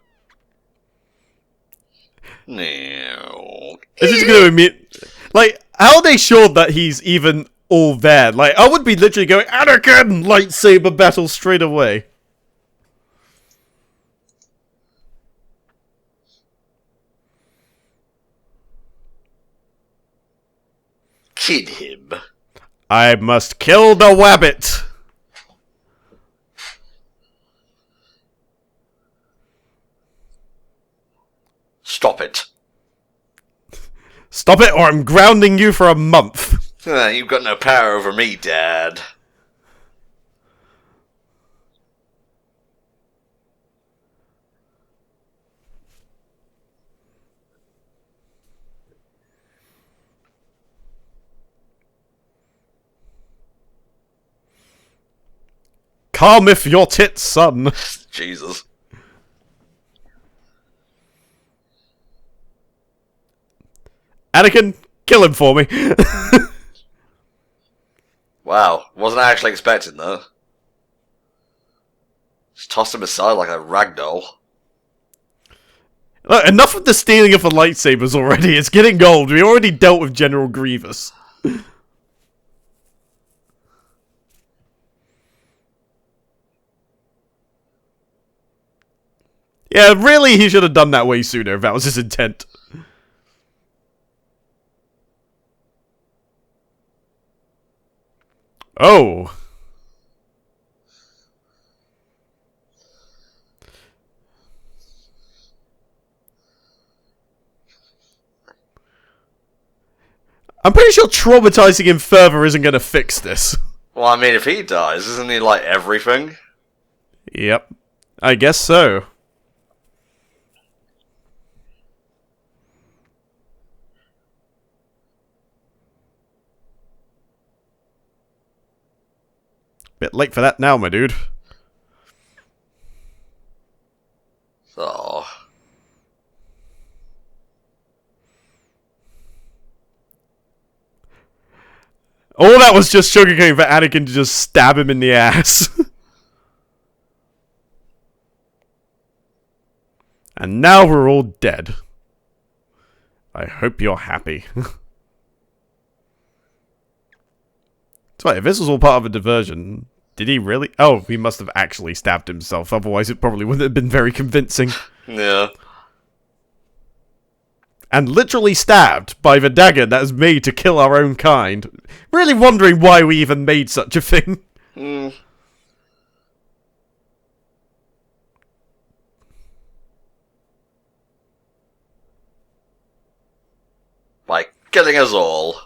No. It's just gonna admit, like, how are they sure that he's even all there? Like, I would be literally going, Anakin! Lightsaber battle straight away. Kid him. I must kill the wabbit! Stop it. Stop it or I'm grounding you for a month. You've got no power over me, Dad. Calmeth your tits, son. Jesus. Anakin, kill him for me. Wow, wasn't actually expecting that. Just tossed him aside like a ragdoll. Look, enough of the stealing of the lightsabers already. It's getting old. We already dealt with General Grievous. Yeah, really, he should have done that way sooner if that was his intent. Oh. I'm pretty sure traumatizing him further isn't going to fix this. Well, I mean, if he dies, isn't he like everything? Yep. I guess so. Bit late for that now, my dude. Oh. All that was just sugarcoating for Anakin to just stab him in the ass. And now we're all dead. I hope you're happy. So if this was all part of a diversion, did he really? Oh, he must have actually stabbed himself. Otherwise, it probably wouldn't have been very convincing. Yeah. And literally stabbed by the dagger that is made to kill our own kind. Really wondering why we even made such a thing. By killing us all.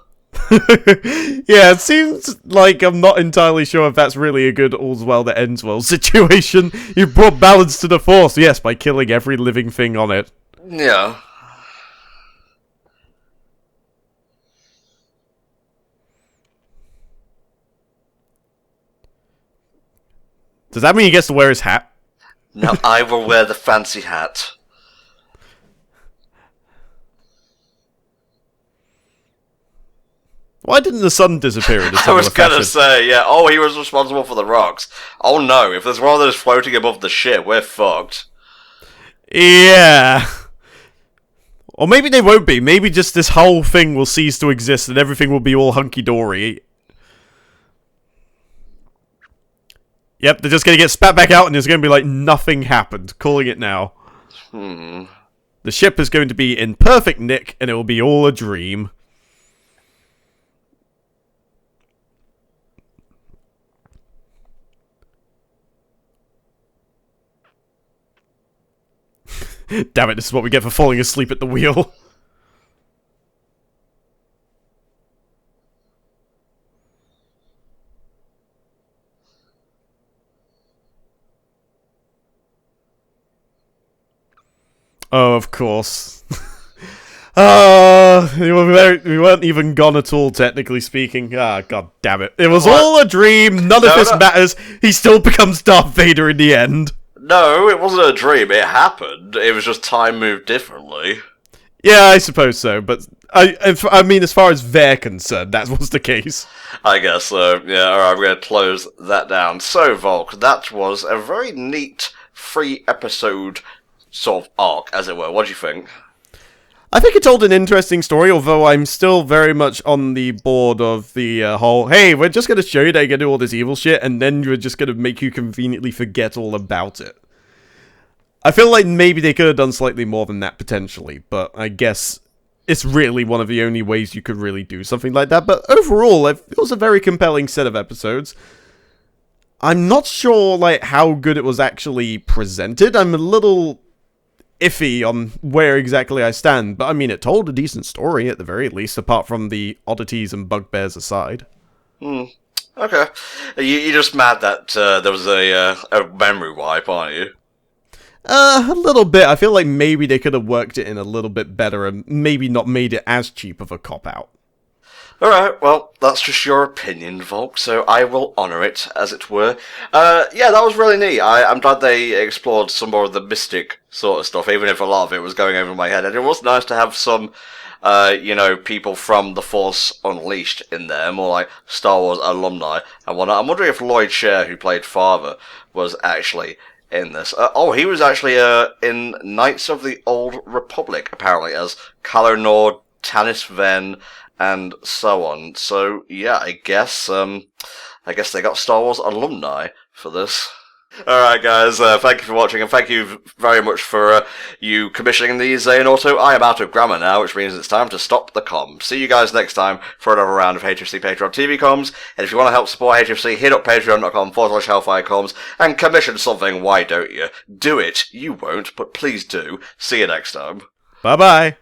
Yeah, it seems like I'm not entirely sure if that's really a good all's well that ends well situation. You brought balance to the Force, yes, by killing every living thing on it. Yeah. Does that mean he gets to wear his hat? Now I will wear the fancy hat. Why didn't the sun disappear in a I similar was gonna fashion? say, yeah, oh, he was responsible for the rocks. Oh no, if there's one of those floating above the ship, we're fucked. Yeah. Or maybe they won't be. Maybe just this whole thing will cease to exist and everything will be all hunky-dory. Yep, they're just gonna get spat back out and it's gonna be like nothing happened. Calling it now. The ship is going to be in perfect nick and it will be all a dream. Damn it, this is what we get for falling asleep at the wheel. Oh, of course. We weren't even gone at all, technically speaking. Ah, god damn it. It was all a dream, none of this matters. He still becomes Darth Vader in the end. No, it wasn't a dream, it happened. It was just time moved differently. Yeah, I suppose so, but I mean, as far as they're concerned, that was the case. I guess so. Yeah, alright, I'm going to close that down. So, Volk, that was a very neat 3-episode sort of arc, as it were. What do you think? I think it told an interesting story, although I'm still very much on the board of the whole, hey, we're just going to show you that you're going to do all this evil shit, and then we're just going to make you conveniently forget all about it. I feel like maybe they could have done slightly more than that, potentially, but I guess it's really one of the only ways you could really do something like that. But overall, it was a very compelling set of episodes. I'm not sure, like, how good it was actually presented. I'm a little iffy on where exactly I stand, but I mean, it told a decent story at the very least, apart from the oddities and bugbears aside. Okay. You're just mad that there was a memory wipe, aren't you? A little bit. I feel like maybe they could have worked it in a little bit better and maybe not made it as cheap of a cop-out. Alright, well, that's just your opinion, Volk, so I will honour it, as it were. Yeah, that was really neat. I'm glad they explored some more of the mystic sort of stuff, even if a lot of it was going over my head. And it was nice to have some, people from the Force Unleashed in there, more like Star Wars alumni and whatnot. I'm wondering if Lloyd Sher, who played Father, was actually in this. He was actually in Knights of the Old Republic, apparently, as Kylo Nord, Tanis Ven, and so on. So yeah, I guess they got Star Wars alumni for this. Alright guys, thank you for watching, and thank you very much for you commissioning the Xehanauto. I am out of grammar now, which means it's time to stop the comms. See you guys next time for another round of HFC Patreon TV comms, and if you want to help support HFC, hit up patreon.com/HellfireComms and commission something, why don't you? Do it, you won't, but please do. See you next time. Bye bye.